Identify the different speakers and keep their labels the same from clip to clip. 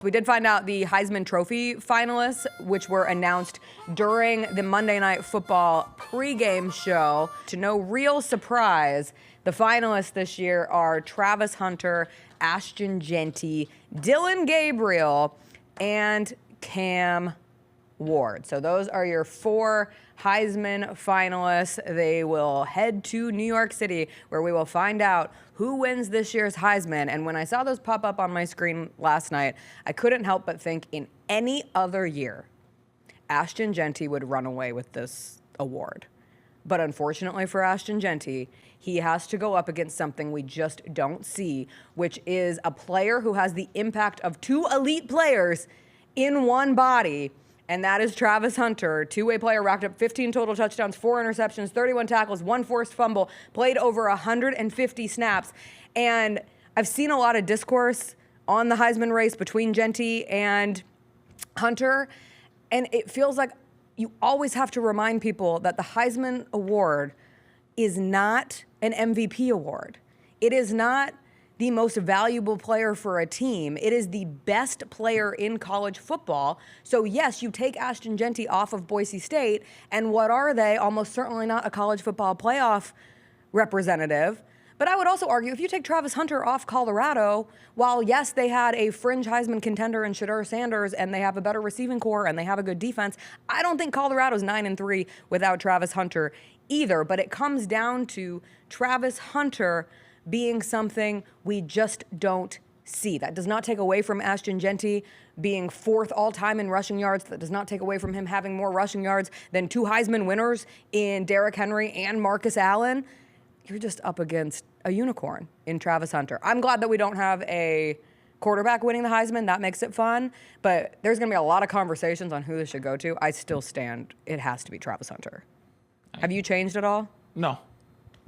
Speaker 1: We did find out the Heisman Trophy finalists, which were announced during the Monday Night Football pregame show. To no real surprise, the finalists this year are Travis Hunter, Ashton Jeanty, Dillon Gabriel, and Cam Ward. So those are your 4 Heisman finalists. They will head to New York City, where we will find out who wins this year's Heisman. And when I saw those pop up on my screen last night, I couldn't help but think in any other year, Ashton Jeanty would run away with this award. But unfortunately for Ashton Jeanty, he has to go up against something we just don't see, which is a player who has the impact of 2 elite players in one body. And that is Travis Hunter, two-way player, racked up 15 total touchdowns, 4 interceptions, 31 tackles, 1 forced fumble, played over 150 snaps. And I've seen a lot of discourse on the Heisman race between Jeanty and Hunter, and it feels like you always have to remind people that the Heisman Award is not an MVP award. It is not the most valuable player for a team. It is the best player in college football. So yes, you take Ashton Jeanty off of Boise State, and what are they? Almost certainly not a college football playoff representative. But I would also argue if you take Travis Hunter off Colorado, while yes, they had a fringe Heisman contender in Shedeur Sanders, and they have a better receiving core, and they have a good defense, I don't think Colorado's 9-3 without Travis Hunter either. But it comes down to Travis Hunter being something we just don't see. That does not take away from Ashton Jeanty being 4th all-time in rushing yards. That does not take away from him having more rushing yards than 2 Heisman winners in Derrick Henry and Marcus Allen. You're just up against a unicorn in Travis Hunter. I'm glad that we don't have a quarterback winning the Heisman. That makes it fun. But there's going to be a lot of conversations on who this should go to. I still stand. It has to be Travis Hunter. Have you changed at all?
Speaker 2: No,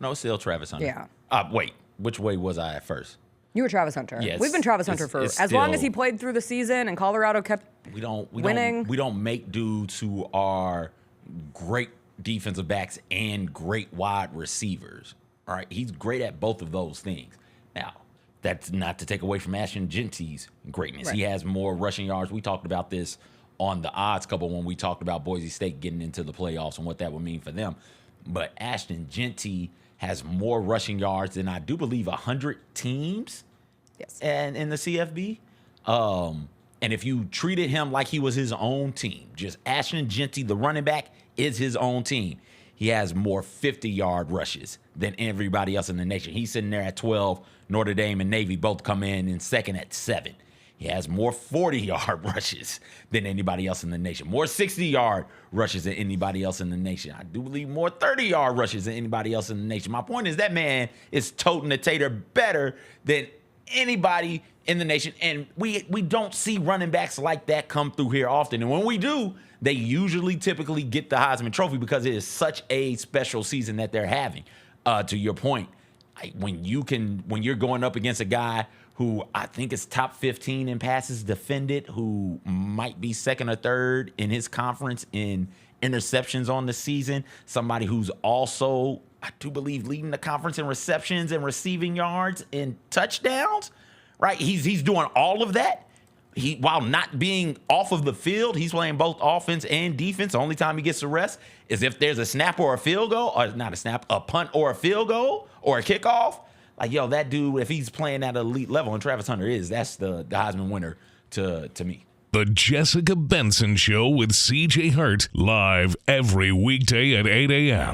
Speaker 2: it's still Travis Hunter.
Speaker 1: Yeah.
Speaker 2: Wait. Which way was I at first?
Speaker 1: You were Travis Hunter.
Speaker 2: Yes,
Speaker 1: we've been Travis Hunter for as long as he played through the season, and Colorado kept winning.
Speaker 2: We don't make dudes who are great defensive backs and great wide receivers. All right, he's great at both of those things. Now, that's not to take away from Ashton Jeanty's greatness. Right. He has more rushing yards. We talked about this on the odds couple when we talked about Boise State getting into the playoffs and what that would mean for them. But Ashton Jeanty has more rushing yards than I do believe 100 teams.
Speaker 1: Yes.
Speaker 2: And in the CFB. And if you treated him like he was his own team, just Ashton Jeanty, the running back, is his own team. He has more 50-yard rushes than everybody else in the nation. He's sitting there at 12. Notre Dame and Navy both come in second at 7. He has more 40-yard rushes than anybody else in the nation. More 60-yard rushes than anybody else in the nation. I do believe more 30-yard rushes than anybody else in the nation. My point is that man is toting the tater better than anybody in the nation. And we don't see running backs like that come through here often. And when we do, they usually typically get the Heisman Trophy because it is such a special season that they're having. To your point, when you're going up against a guy who I think is top 15 in passes defended, who might be 2nd or 3rd in his conference in interceptions on the season, somebody who's also, I do believe, leading the conference in receptions and receiving yards and touchdowns, right? He's doing all of that. While not being off of the field, he's playing both offense and defense. The only time he gets to rest is if there's a snap or a field goal, or not a snap, a punt or a field goal or a kickoff. Like, yo, that dude, if he's playing at an elite level, and Travis Hunter that's the Heisman winner to me.
Speaker 3: The Jessica Benson Show with CJ Hurt, live every weekday at 8 a.m.